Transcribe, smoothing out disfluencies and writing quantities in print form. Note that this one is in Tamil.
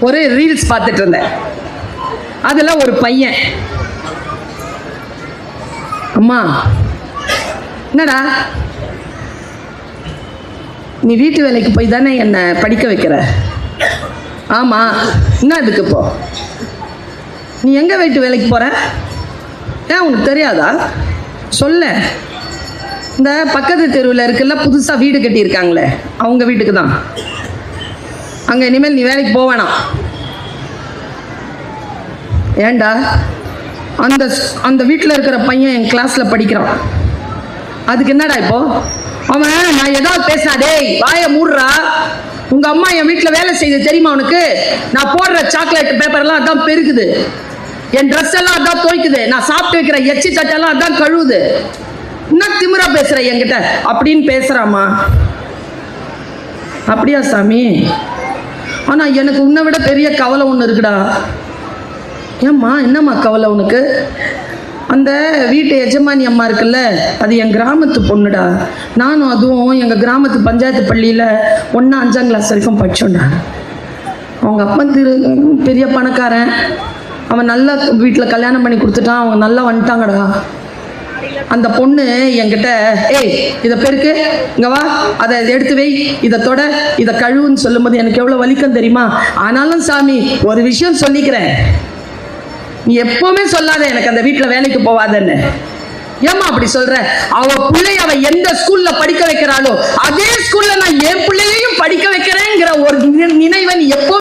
ஒரு ரீல்ஸ் பார்த்துட்டு இருந்தேன். அதுல ஒரு பையன், அம்மா என்னடா நீ வீட்டு வேலைக்கு போய் தானே என்னை படிக்க வைக்கிற? ஆமா. என்ன இதுக்கு இப்போ நீ எங்க வீட்டு வேலைக்கு போற? ஏன் உனக்கு தெரியாதா? சொல்ல. இந்த பக்கத்து தெருவில் இருக்குல்ல, புதுசா வீடு கட்டியிருக்காங்களே, அவங்க வீட்டுக்கு தான். அங்க இனிமேல் நீ வேலைக்கு போவேணாம். ஏண்டா? அந்த அந்த வீட்டில் இருக்கிற பையன் என் கிளாஸ்ல படிக்கிறான். அதுக்கு என்னடா இப்போ? அவன் நான் ஏதாவது பேசாதே, வாய மூடுறா. உங்க அம்மா என் வீட்டில் வேலை செய்யுது தெரியுமா உனக்கு? நான் போடுற சாக்லேட் பேப்பர்லாம் அதான் பெருக்குது, என் ட்ரெஸ் எல்லாம் அதான் துவைக்குது, நான் சாப்பிட்டு வைக்கிற எச்சி தட்டெல்லாம் அதான் கழுவுது. என்ன திமிரா பேசுற என்கிட்ட அப்படின்னு பேசுறாமா? அப்படியா சாமி? ஆனா எனக்கு உன்னை விட பெரிய கவலை ஒன்று இருக்குடா. ஏம்மா என்னம்மா கவலை உனக்கு? அந்த வீட்டு எஜமானி அம்மா இருக்குல்ல, அது என் கிராமத்து பொண்ணுடா. நானும் அதுவும் எங்கள் கிராமத்து பஞ்சாயத்து பள்ளியில் 1, 5ஆம் கிளாஸ் வரைக்கும் படித்தோண்டா. அவங்க அப்பா பெரிய பணக்காரன், அவன் நல்ல வீட்டில் கல்யாணம் பண்ணி கொடுத்துட்டான், அவங்க நல்லா வந்துட்டாங்கடா. அந்த பொண்ணு என்கிட்ட, ஏய் இதை பெருக்கு, இங்க வா, அதை எடுத்து வை, இதை தொட, இதை கழுவுன்னு சொல்லும்போது எனக்கு எவ்வளோ வலிக்கும் தெரியுமா? ஆனாலும் சாமி ஒரு விஷயம் சொல்லிக்கிறேன், நீ எப்பவுமே சொல்லாத எனக்கு அந்த வீட்டுல வேலைக்கு போவாதன்னு. ஏமா அப்படி சொல்ற? அவ பிள்ளை அவ எந்த ஸ்கூல்ல படிக்க வைக்கிறாளோ அதே ஸ்கூல்ல நான் என் பிள்ளையையும் படிக்க வைக்கிறேங்கிற ஒரு நினைவை நீ எப்போ